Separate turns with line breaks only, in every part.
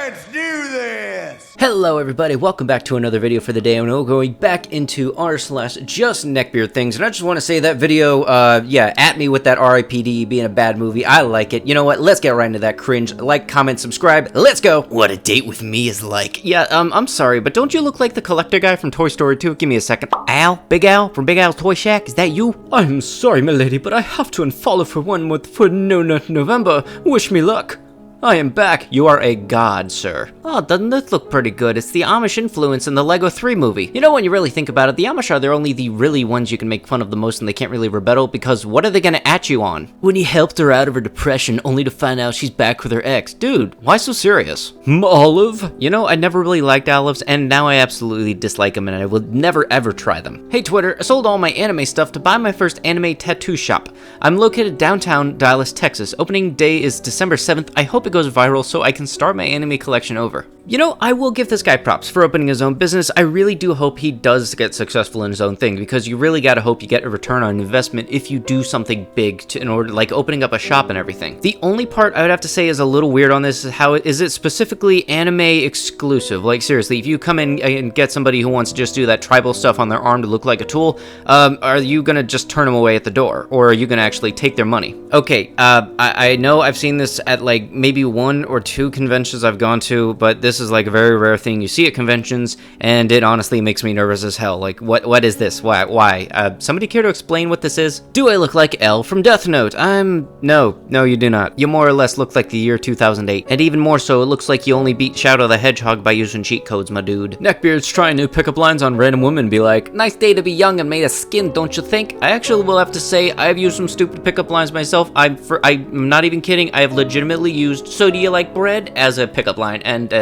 Let's do this!
Hello everybody, welcome back to another video for the day, and we're going back into r/justneckbeardthings, and I just want to say that video, at me with that RIPD being a bad movie. I like it. You know what, let's get right into that cringe. Like, comment, subscribe, let's go! What a date with me is like. Yeah, I'm sorry, but don't you look like the collector guy from Toy Story 2? Give me a second. Al? Big Al? From Big Al's Toy Shack? Is that you? I'm sorry, milady, but I have to unfollow for 1 month for November. Wish me luck. I am back. You are a god, sir. Oh, doesn't this look pretty good? It's the Amish influence in the Lego 3 movie. You know, when you really think about it, the Amish are only the really ones you can make fun of the most, and they can't really rebuttal, because what are they gonna at you on? When he helped her out of her depression, only to find out she's back with her ex. Dude, why so serious? Olive? You know, I never really liked olives, and now I absolutely dislike them, and I will never ever try them. Hey Twitter, I sold all my anime stuff to buy my first anime tattoo shop. I'm located downtown Dallas, Texas. Opening day is December 7th. I hope it goes viral so I can start my anime collection over. You know, I will give this guy props for opening his own business. I really do hope he does get successful in his own thing, because you really gotta hope you get a return on investment if you do something big in order, like opening up a shop and everything. The only part I would have to say is a little weird on this is how is it specifically anime exclusive? Like seriously, if you come in and get somebody who wants to just do that tribal stuff on their arm to look like a tool, are you gonna just turn them away at the door, or are you gonna actually take their money? Okay, I know I've seen this at like maybe 1 or 2 conventions I've gone to, but this is like a very rare thing you see at conventions, and it honestly makes me nervous as hell. Like, what is this? Why? Somebody care to explain what this is? Do I look like L from Death Note? No, you do not. You more or less look like the year 2008, and even more so, it looks like you only beat Shadow the Hedgehog by using cheat codes, my dude. Neckbeard's trying new pickup lines on random women, be like, nice day to be young and made of skin, don't you think? I actually will have to say, I've used some stupid pickup lines myself. I'm not even kidding, I have legitimately used, so do you like bread, as a pickup line, and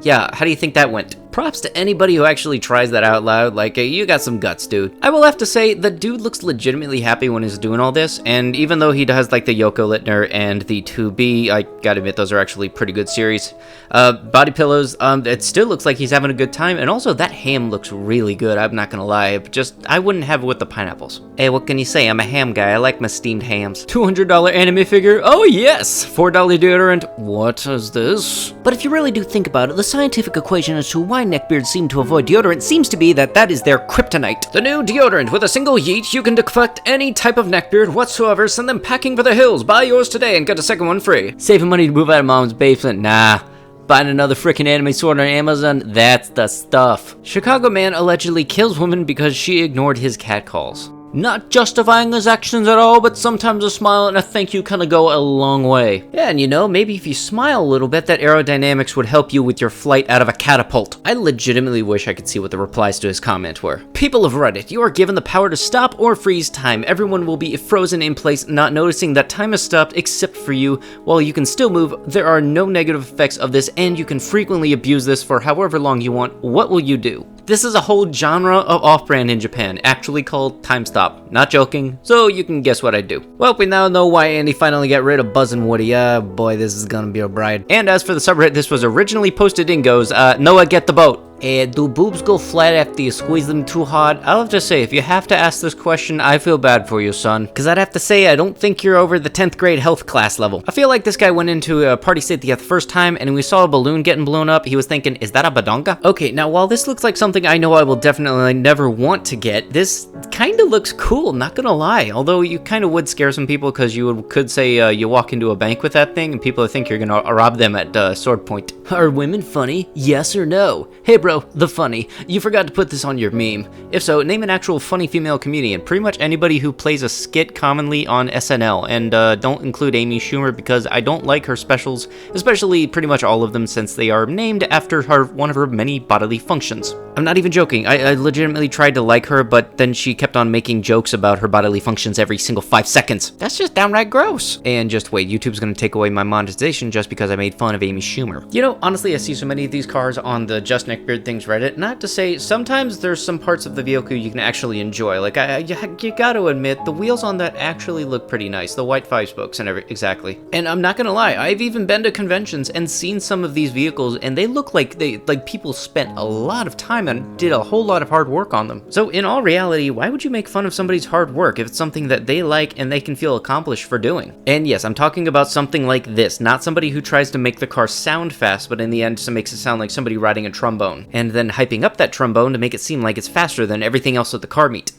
yeah, how do you think that went? Props to anybody who actually tries that out loud. Like, you got some guts, dude. I will have to say, the dude looks legitimately happy when he's doing all this, and even though he does like the Yoko Littner and the 2B, I gotta admit, those are actually pretty good series. Body pillows, it still looks like he's having a good time, and also that ham looks really good, I'm not gonna lie, just, I wouldn't have it with the pineapples. Hey, what can you say? I'm a ham guy, I like my steamed hams. $200 anime figure? Oh yes! $4 deodorant? What is this? But if you really do think about it, the scientific equation as to why neckbeards seem to avoid deodorant seems to be that is their kryptonite. The new deodorant, with a single yeet, you can deflect any type of neckbeard whatsoever, send them packing for the hills, buy yours today and get a second one free. Saving money to move out of mom's basement? Nah. Buying another freaking anime sword on Amazon? That's the stuff. Chicago man allegedly kills woman because she ignored his catcalls. Not justifying his actions at all, but sometimes a smile and a thank you kind of go a long way. Yeah, and you know, maybe if you smile a little bit, that aerodynamics would help you with your flight out of a catapult. I legitimately wish I could see what the replies to his comment were. People of Reddit, you are given the power to stop or freeze time. Everyone will be frozen in place, not noticing that time has stopped except for you. While you can still move, there are no negative effects of this, and you can frequently abuse this for however long you want. What will you do? This is a whole genre of off-brand in Japan, actually called Time Stop. Not joking, so you can guess what I do. Well, we now know why Andy finally got rid of Buzz and Woody. Boy, this is gonna be a bride. And as for the subreddit this was originally posted in goes, Noah, get the boat. Do boobs go flat after you squeeze them too hard? I'll have to say, if you have to ask this question, I feel bad for you, son. Because I'd have to say, I don't think you're over the 10th grade health class level. I feel like this guy went into a party city the first time, and we saw a balloon getting blown up. He was thinking, is that a badonga? Okay, now while this looks like something I know I will definitely never want to get, this kind of looks cool, not gonna lie. Although you kind of would scare some people, because you could say you walk into a bank with that thing, and people think you're gonna rob them at sword point. Are women funny? Yes or no? Hey bro, the funny. You forgot to put this on your meme. If so, name an actual funny female comedian. Pretty much anybody who plays a skit commonly on SNL. And don't include Amy Schumer, because I don't like her specials, especially pretty much all of them, since they are named after one of her many bodily functions. I'm not even joking. I legitimately tried to like her, but then she kept on making jokes about her bodily functions every single 5 seconds. That's just downright gross. And just wait, YouTube's gonna take away my monetization just because I made fun of Amy Schumer. You know, honestly, I see so many of these cars on the Just Neckbeard Neckbeard Things Reddit. Not to say, sometimes there's some parts of the vehicle you can actually enjoy. Like, you gotta admit, the wheels on that actually look pretty nice. The white 5-spokes and exactly. And I'm not gonna lie, I've even been to conventions and seen some of these vehicles, and they look like people spent a lot of time and did a whole lot of hard work on them. So in all reality, why would you make fun of somebody's hard work if it's something that they like and they can feel accomplished for doing? And yes, I'm talking about something like this, not somebody who tries to make the car sound fast, but in the end just makes it sound like somebody riding a trombone, and then hyping up that trombone to make it seem like it's faster than everything else at the car meet.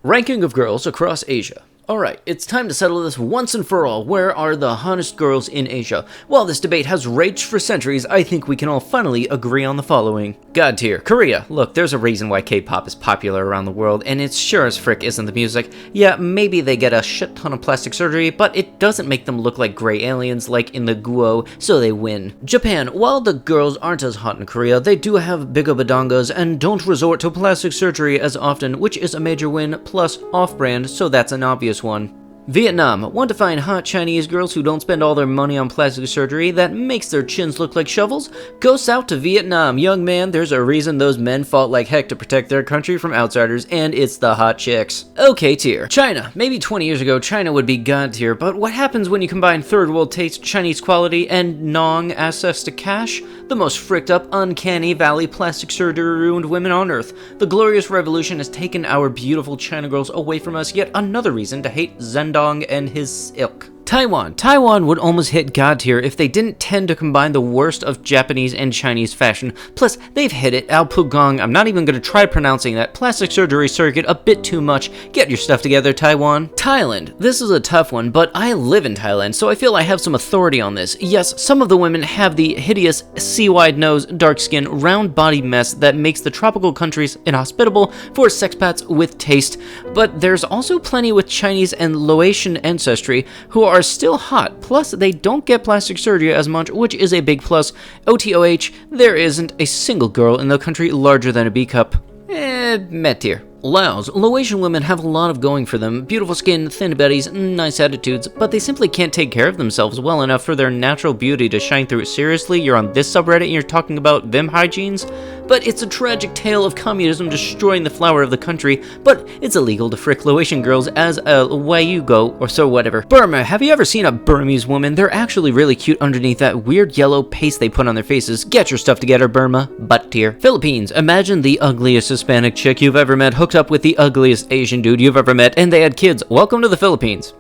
Ranking of girls across Asia. Alright, it's time to settle this once and for all. Where are the hottest girls in Asia? While this debate has raged for centuries, I think we can all finally agree on the following. God tier. Korea. Look, there's a reason why K-pop is popular around the world, and it sure as frick isn't the music. Yeah, maybe they get a shit ton of plastic surgery, but it doesn't make them look like gray aliens like in the Guo, so they win. Japan. While the girls aren't as hot in Korea, they do have bigger badongas and don't resort to plastic surgery as often, which is a major win, plus off-brand, so that's an obvious one. Vietnam. Want to find hot Chinese girls who don't spend all their money on plastic surgery that makes their chins look like shovels? Go south to Vietnam, young man. There's a reason those men fought like heck to protect their country from outsiders, and it's the hot chicks. Okay tier. China. Maybe 20 years ago, China would be god tier, but what happens when you combine third world taste, Chinese quality, and Nong access to cash? The most fricked up, uncanny valley plastic surgery ruined women on earth. The glorious revolution has taken our beautiful China girls away from us, yet another reason to hate Zhendong and his ilk. Taiwan. Taiwan would almost hit god tier if they didn't tend to combine the worst of Japanese and Chinese fashion. Plus, they've hit it. Alpugong. I'm not even going to try pronouncing that plastic surgery circuit a bit too much. Get your stuff together, Taiwan. Thailand. This is a tough one, but I live in Thailand, so I feel I have some authority on this. Yes, some of the women have the hideous, sea-wide nose, dark skin, round body mess that makes the tropical countries inhospitable for sexpats with taste, but there's also plenty with Chinese and Laotian ancestry who are still hot, plus they don't get plastic surgery as much, which is a big plus. OTOH, there isn't a single girl in the country larger than a B cup. Met tier. Laos. Laotian women have a lot of going for them. Beautiful skin, thin bellies, nice attitudes, but they simply can't take care of themselves well enough for their natural beauty to shine through. Seriously, you're on this subreddit and you're talking about them hygienes? But it's a tragic tale of communism destroying the flower of the country, but it's illegal to frick Laotian girls as a way you go, or so whatever. Burma. Have you ever seen a Burmese woman? They're actually really cute underneath that weird yellow paste they put on their faces. Get your stuff together, Burma. Butt tier. Philippines. Imagine the ugliest Hispanic chick you've ever met hooked up with the ugliest Asian dude you've ever met, and they had kids. Welcome to the Philippines.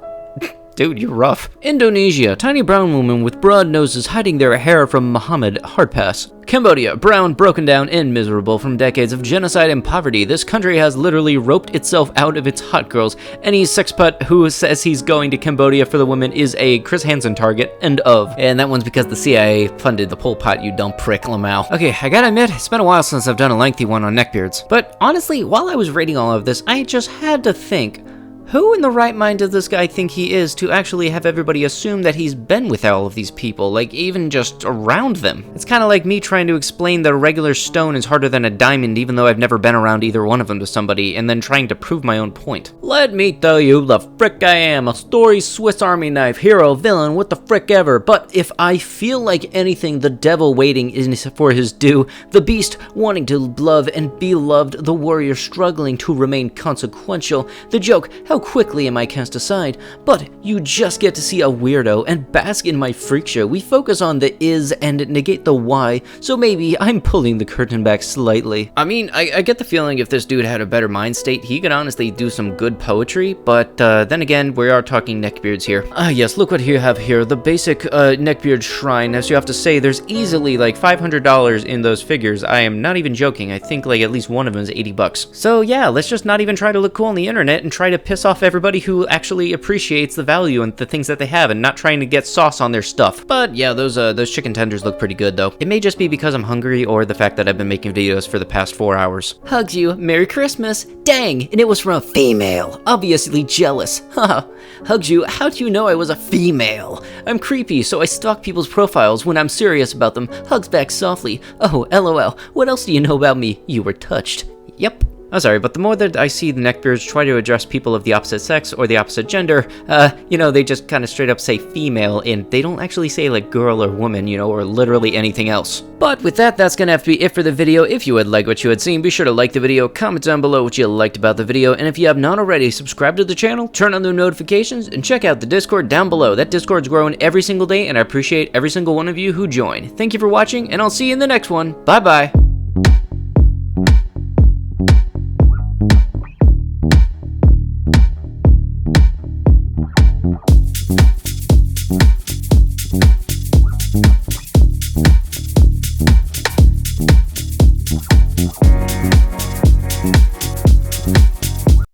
Dude, you're rough. Indonesia. Tiny brown woman with broad noses hiding their hair from Muhammad. Hard pass. Cambodia. Brown, broken down, and miserable from decades of genocide and poverty. This country has literally roped itself out of its hot girls. Any sexpot who says he's going to Cambodia for the women is a Chris Hansen target, end of. And that one's because the CIA funded the Pol Pot, you dumb prick, Lamau. Okay, I gotta admit, it's been a while since I've done a lengthy one on neckbeards. But honestly, while I was reading all of this, I just had to think, who in the right mind does this guy think he is to actually have everybody assume that he's been with all of these people, like even just around them? It's kind of like me trying to explain that a regular stone is harder than a diamond even though I've never been around either one of them to somebody, and then trying to prove my own point. Let me tell you the frick I am, a story Swiss Army knife, hero, villain, what the frick ever. But if I feel like anything, the devil waiting is for his due, the beast wanting to love and be loved, the warrior struggling to remain consequential, the joke, how quickly am I cast aside? But you just get to see a weirdo and bask in my freak show. We focus on the is and negate the why, so maybe I'm pulling the curtain back slightly. I mean, I get the feeling if this dude had a better mind state, he could honestly do some good poetry, but then again, we are talking neckbeards here. Yes, look what you have here, the basic neckbeard shrine. As you have to say, there's easily like $500 in those figures. I am not even joking. I think like at least one of them is 80 bucks. So yeah, let's just not even try to look cool on the internet and try to piss off everybody who actually appreciates the value and the things that they have and not trying to get sauce on their stuff. But yeah, those chicken tenders look pretty good though. It may just be because I'm hungry or the fact that I've been making videos for the past 4 hours. Hugs you, Merry Christmas. Dang, and it was from a female. Obviously jealous. Haha. Hugs you, how do you know I was a female? I'm creepy, so I stalk people's profiles when I'm serious about them. Hugs back softly. Oh, LOL. What else do you know about me? You were touched. Yep. I'm sorry, but the more that I see the neckbeards try to address people of the opposite sex or the opposite gender, you know, they just kind of straight up say female, and they don't actually say like girl or woman, you know, or literally anything else. But with that, that's gonna have to be it for the video. If you had liked what you had seen, be sure to like the video, comment down below what you liked about the video, and if you have not already, subscribe to the channel, turn on the notifications, and check out the Discord down below. That Discord's growing every single day, and I appreciate every single one of you who join. Thank you for watching, and I'll see you in the next one. Bye-bye.